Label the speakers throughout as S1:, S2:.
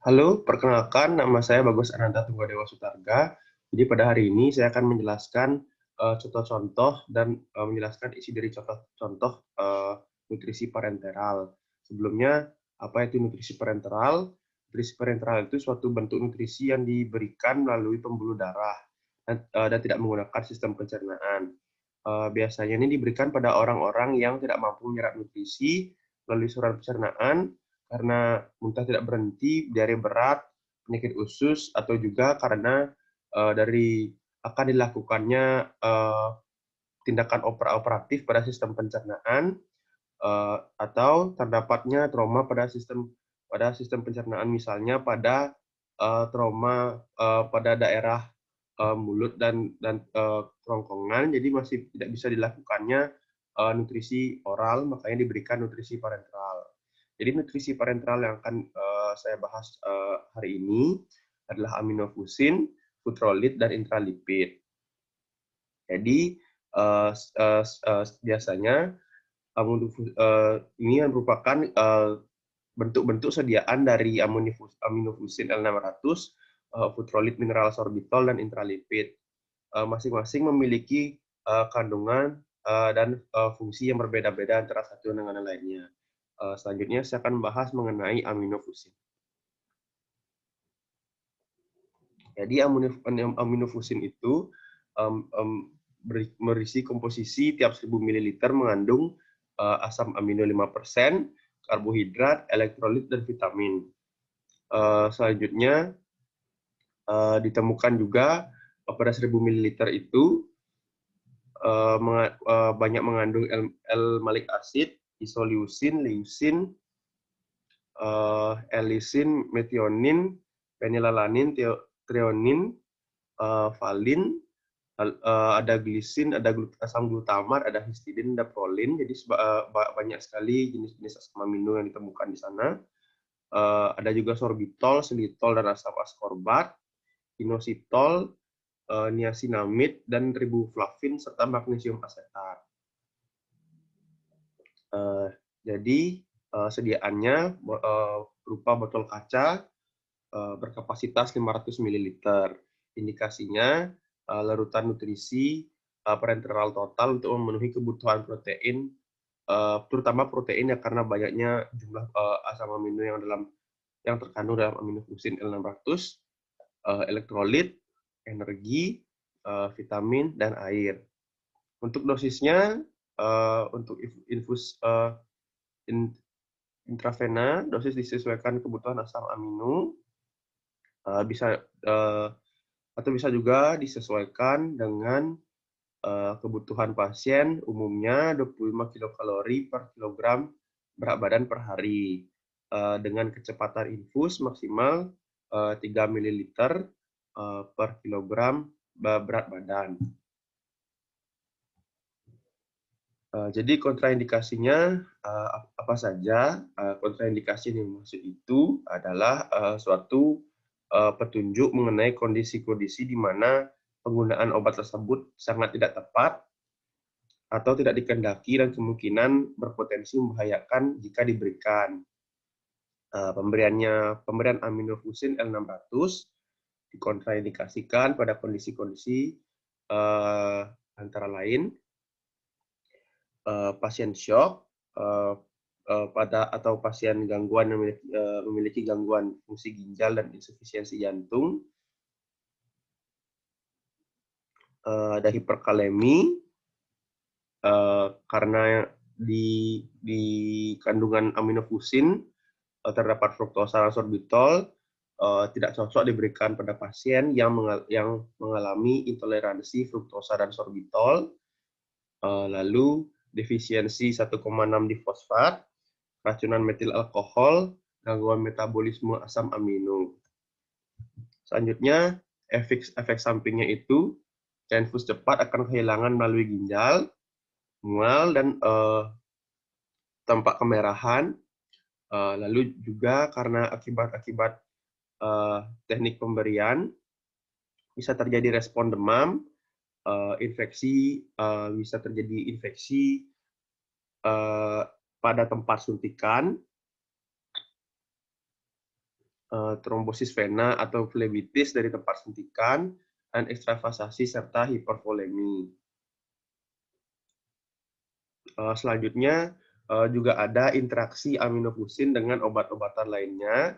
S1: Halo, perkenalkan nama saya Bagus Ananta Tunggadewa Sutarga. Jadi pada hari ini saya akan menjelaskan contoh-contoh dan menjelaskan isi dari contoh-contoh nutrisi parenteral. Sebelumnya, apa itu nutrisi parenteral? Nutrisi parenteral itu suatu bentuk nutrisi yang diberikan melalui pembuluh darah dan tidak menggunakan sistem pencernaan. Biasanya ini diberikan pada orang-orang yang tidak mampu menyerap nutrisi melalui saluran pencernaan karena muntah tidak berhenti, diare berat, penyakit usus, atau juga karena dari akan dilakukannya tindakan operatif pada sistem pencernaan atau terdapatnya trauma pada sistem pencernaan, misalnya pada trauma pada daerah mulut dan kerongkongan, jadi masih tidak bisa dilakukannya nutrisi oral, makanya diberikan nutrisi parenteral. Jadi nutrisi parenteral yang akan saya bahas hari ini adalah aminofusin, futrolid, dan intralipid. Jadi biasanya ini merupakan bentuk-bentuk sediaan dari aminofusin L600, futrolid mineral sorbitol, dan intralipid. Masing-masing memiliki kandungan dan fungsi yang berbeda-beda antara satu dengan yang lainnya. Selanjutnya saya akan membahas mengenai aminofusin. Jadi aminofusin itu berisi komposisi tiap 1000 ml mengandung asam amino 5%, karbohidrat, elektrolit, dan vitamin. Selanjutnya ditemukan juga pada 1000 ml itu banyak mengandung L-malic acid, isoleucin, leucin, L-leucin, methionine, phenylalanin, threonine, valin, ada glisin, ada asam glutamat, ada histidin, ada prolin. Jadi banyak sekali jenis-jenis asam amino yang ditemukan di sana. Ada juga sorbitol, xylitol, dan asam ascorbat, inositol, niacinamide, dan riboflavin, serta magnesium asetat. Jadi sediaannya berupa botol kaca berkapasitas 500 ml. Indikasinya larutan nutrisi parenteral total untuk memenuhi kebutuhan protein, terutama protein ya, karena banyaknya jumlah asam amino yang terkandung dalam aminofusin L600, elektrolit, energi, vitamin, dan air. Untuk dosisnya, untuk infus intravena, dosis disesuaikan kebutuhan asam amino, bisa atau bisa juga disesuaikan dengan kebutuhan pasien, umumnya 25 kilokalori per kilogram berat badan per hari, dengan kecepatan infus maksimal 3 ml per kilogram berat badan. Jadi kontraindikasinya apa saja? Kontraindikasi yang dimaksud itu adalah suatu petunjuk mengenai kondisi-kondisi di mana penggunaan obat tersebut sangat tidak tepat atau tidak dikehendaki dan kemungkinan berpotensi membahayakan jika diberikan. Pemberian aminofusin L600 dikontraindikasikan pada kondisi-kondisi antara lain pasien syok, atau pasien gangguan yang memiliki gangguan fungsi ginjal dan insufisiensi jantung, ada hiperkalemi karena di kandungan aminofusin terdapat fruktosa dan sorbitol, tidak cocok diberikan pada pasien yang mengalami intoleransi fruktosa dan sorbitol, lalu defisiensi 1,6 di fosfat, racunan metil alkohol, gangguan metabolisme asam amino. Selanjutnya, efek sampingnya itu infus cepat akan kehilangan melalui ginjal, mual, dan tampak kemerahan. Lalu juga karena akibat teknik pemberian bisa terjadi respon demam, bisa terjadi infeksi pada tempat suntikan, trombosis vena atau flebitis dari tempat suntikan, dan ekstravasasi serta hipervolemi. Selanjutnya juga ada interaksi aminofusin dengan obat-obatan lainnya.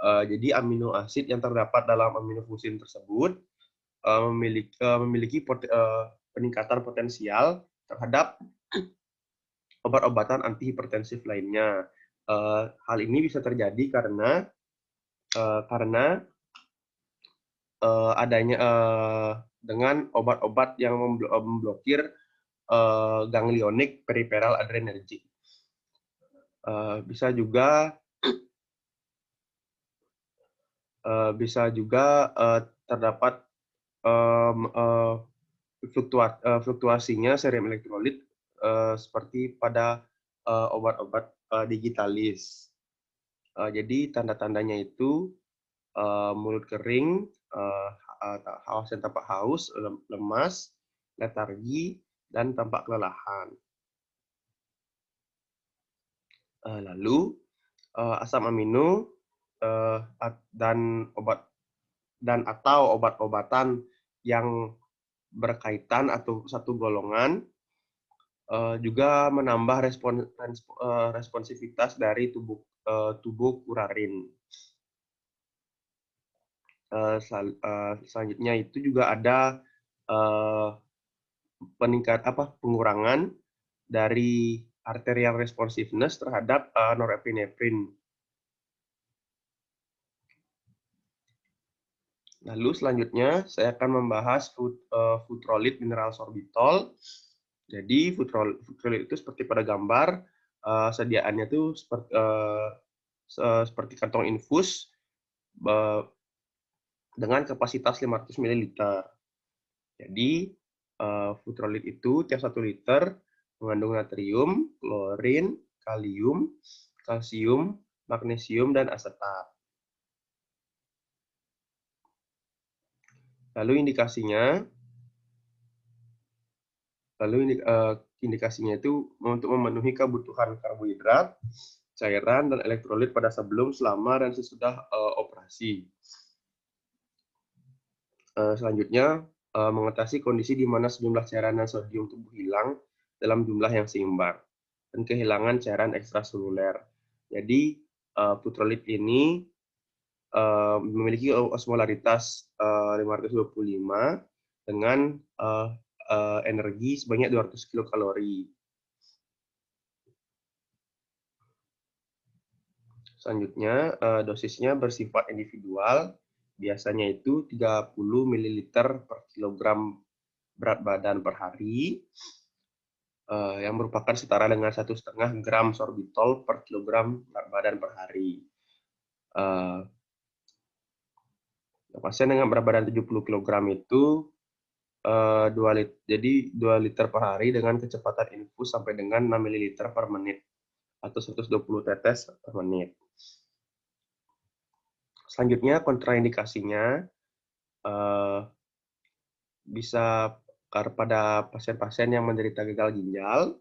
S1: Jadi amino asid yang terdapat dalam aminofusin tersebut memiliki peningkatan potensial terhadap obat-obatan antihipertensif lainnya. Hal ini bisa terjadi karena adanya dengan obat-obat yang memblokir ganglionik peripheral adrenergic. Bisa juga terdapat fluktuasinya serum elektrolit seperti pada obat-obat digitalis. Jadi tanda-tandanya itu mulut kering, haus dan tampak haus, lemas, letargi, dan tampak kelelahan. Lalu asam amino dan atau obat-obatan yang berkaitan atau satu golongan juga menambah responsivitas dari tubuh kurarin. Selanjutnya itu juga ada pengurangan dari arterial responsiveness terhadap norepinephrine. Lalu selanjutnya saya akan membahas futrolid mineral sorbitol. Jadi futrolid itu seperti pada gambar, sediaannya itu seperti kantong infus dengan kapasitas 500 ml. Jadi futrolid itu tiap 1 liter mengandung natrium, klorin, kalium, kalsium, magnesium, dan asetat. Lalu indikasinya itu untuk memenuhi kebutuhan karbohidrat, cairan, dan elektrolit pada sebelum, selama, dan sesudah operasi. Selanjutnya, mengatasi kondisi di mana sejumlah cairan dan sodium tubuh hilang dalam jumlah yang seimbang dan kehilangan cairan ekstraseluler. Jadi, futrolid ini memiliki osmolaritas 525 dengan energi sebanyak 200 kilokalori. Selanjutnya, dosisnya bersifat individual, biasanya itu 30 ml per kilogram berat badan per hari, yang merupakan setara dengan 1,5 gram sorbitol per kilogram berat badan per hari. Pasien dengan berat badan 70 kg itu 2 liter per hari dengan kecepatan infus sampai dengan 6 ml per menit atau 120 tetes per menit. Selanjutnya kontraindikasinya bisa pada pasien-pasien yang menderita gagal ginjal,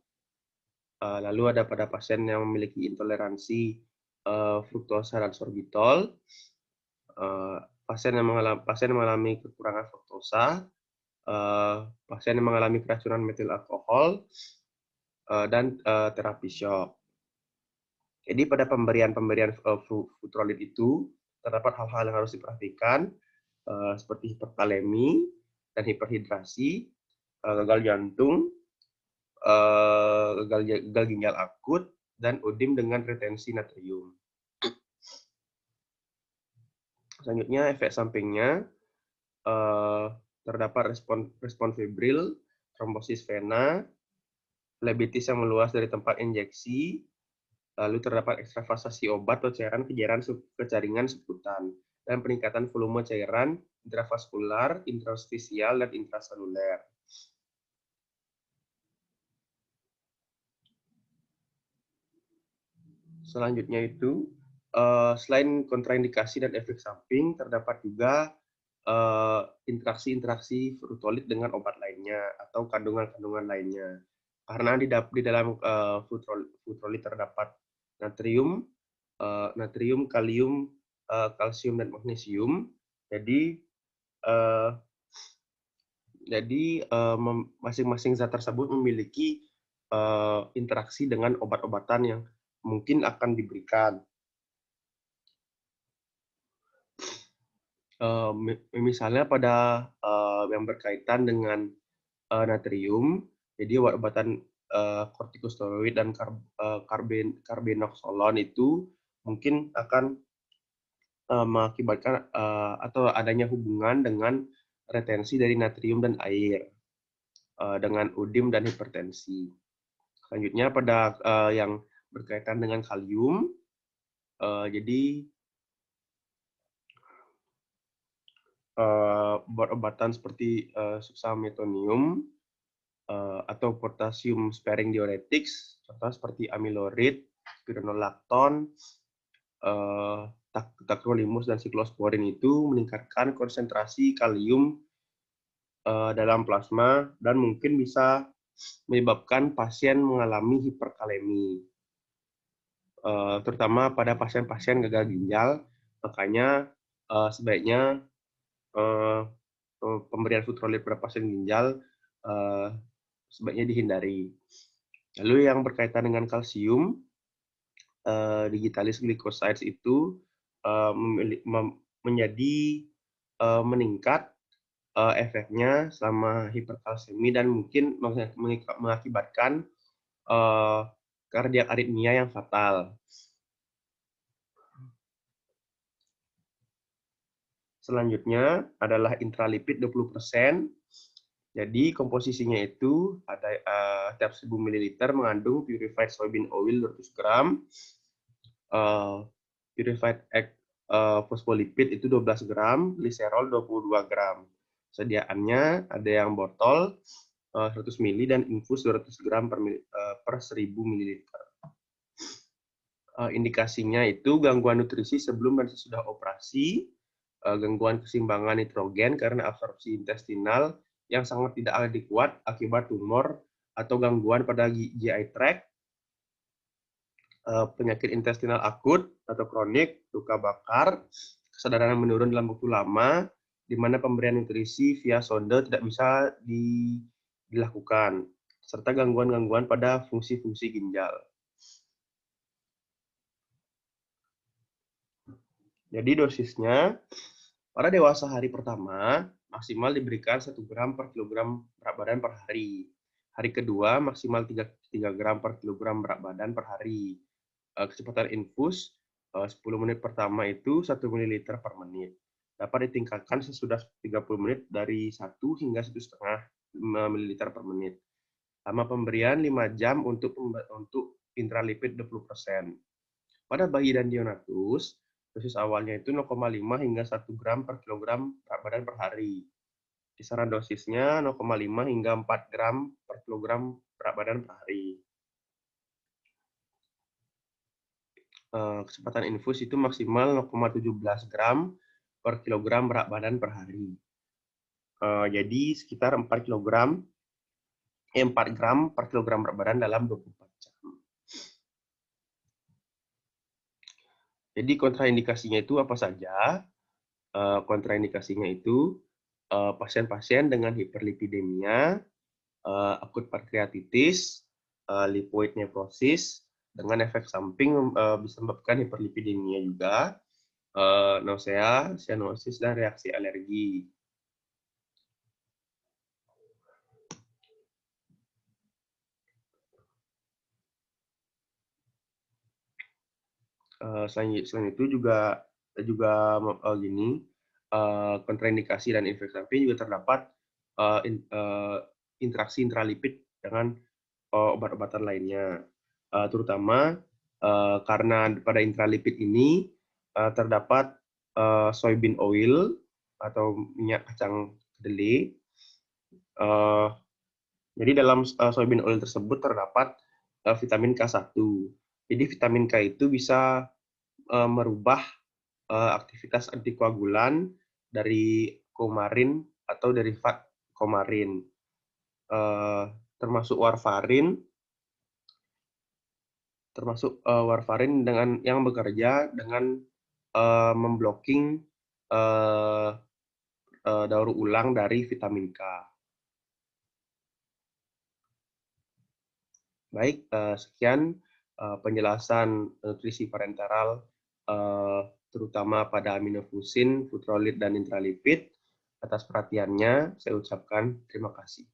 S1: lalu ada pada pasien yang memiliki intoleransi fruktosa dan sorbitol, pasien yang mengalami kekurangan fruktosa, pasien yang mengalami keracunan metil alkohol, dan terapi shock. Jadi pada pemberian futrolid itu terdapat hal-hal yang harus diperhatikan seperti hiperkalemi dan hiperhidrasi, gagal jantung, gagal ginjal akut, dan udim dengan retensi natrium. Selanjutnya efek sampingnya terdapat respon febril, trombosis vena, flebitis yang meluas dari tempat injeksi, lalu terdapat ekstravasasi obat atau cairan ke jaringan sebutan, dan peningkatan volume cairan intravaskular, interstisial, dan intraseluler. Selanjutnya itu, selain kontraindikasi dan efek samping, terdapat juga interaksi futrolid dengan obat lainnya atau kandungan-kandungan lainnya. Karena di dalam futrolid terdapat natrium, kalium, kalsium dan magnesium. Jadi masing-masing zat tersebut memiliki interaksi dengan obat-obatan yang mungkin akan diberikan. Misalnya pada yang berkaitan dengan natrium, jadi obat-obatan kortikosteroid dan karbenoxolon itu mungkin akan mengakibatkan atau adanya hubungan dengan retensi dari natrium dan air dengan udim dan hipertensi. Selanjutnya pada yang berkaitan dengan kalium, jadi obat-obatan seperti succinylcholine atau potassium sparing diuretics, contoh seperti amyloid, spironolactone, tacrolimus dan siklosporin itu meningkatkan konsentrasi kalium dalam plasma dan mungkin bisa menyebabkan pasien mengalami hiperkalemi, terutama pada pasien-pasien gagal ginjal. Makanya sebaiknya pemberian futrolid pada pasien ginjal sebaiknya dihindari. Lalu yang berkaitan dengan kalsium, digitalis glycosides itu menjadi meningkat efeknya selama hiperkalsemi dan mungkin mengakibatkan kardiak aritmia yang fatal. Selanjutnya adalah intralipid 20%. Jadi komposisinya itu ada tiap 1000 ml mengandung purified soybean oil 200 gram, purified egg phospholipid itu 12 gram, glycerol 22 gram. Sediaannya ada yang botol 100 ml dan infus 200 gram per 1000 ml. Indikasinya itu gangguan nutrisi sebelum dan sesudah operasi, gangguan keseimbangan nitrogen karena absorpsi intestinal yang sangat tidak adekuat akibat tumor atau gangguan pada GI tract, penyakit intestinal akut atau kronik, luka bakar, kesadaran menurun dalam waktu lama, di mana pemberian nutrisi via sonde tidak bisa dilakukan, serta gangguan-gangguan pada fungsi-fungsi ginjal. Jadi dosisnya, pada dewasa hari pertama, maksimal diberikan 1 gram per kilogram berat badan per hari. Hari kedua, maksimal 3 gram per kilogram berat badan per hari. Kecepatan infus, 10 menit pertama itu 1 ml per menit. Dapat ditingkatkan sesudah 30 menit dari 1 hingga 1,5 ml per menit. Lama pemberian 5 jam untuk intralipid 20%. Pada bayi dan neonatus, dosis awalnya itu 0,5 hingga 1 gram per kilogram berat badan per hari. Kisaran dosisnya 0,5 hingga 4 gram per kilogram berat badan per hari. Kecepatan infus itu maksimal 0,17 gram per kilogram berat badan per hari. Jadi sekitar 4 gram per kilogram berat badan dalam 24 jam. Jadi kontraindikasinya itu apa saja? Kontraindikasinya itu pasien-pasien dengan hiperlipidemia, akut pankreatitis, lipoid nephrosis, dengan efek samping bisa menyebabkan hiperlipidemia juga, nausea, cyanosis, dan reaksi alergi. Selain itu juga kontraindikasi dan efek samping juga terdapat interaksi intralipid dengan obat-obatan lainnya, terutama karena pada intralipid ini terdapat soybean oil atau minyak kacang kedelai. Jadi dalam soybean oil tersebut terdapat vitamin K1. Jadi vitamin K itu bisa merubah aktivitas antikoagulan dari coumarin atau derivat coumarin, termasuk warfarin dengan yang bekerja dengan memblocking daur ulang dari vitamin K. Baik, sekian penjelasan nutrisi parenteral terutama pada aminofusin, futrolid, dan intralipid. Atas perhatiannya, saya ucapkan terima kasih.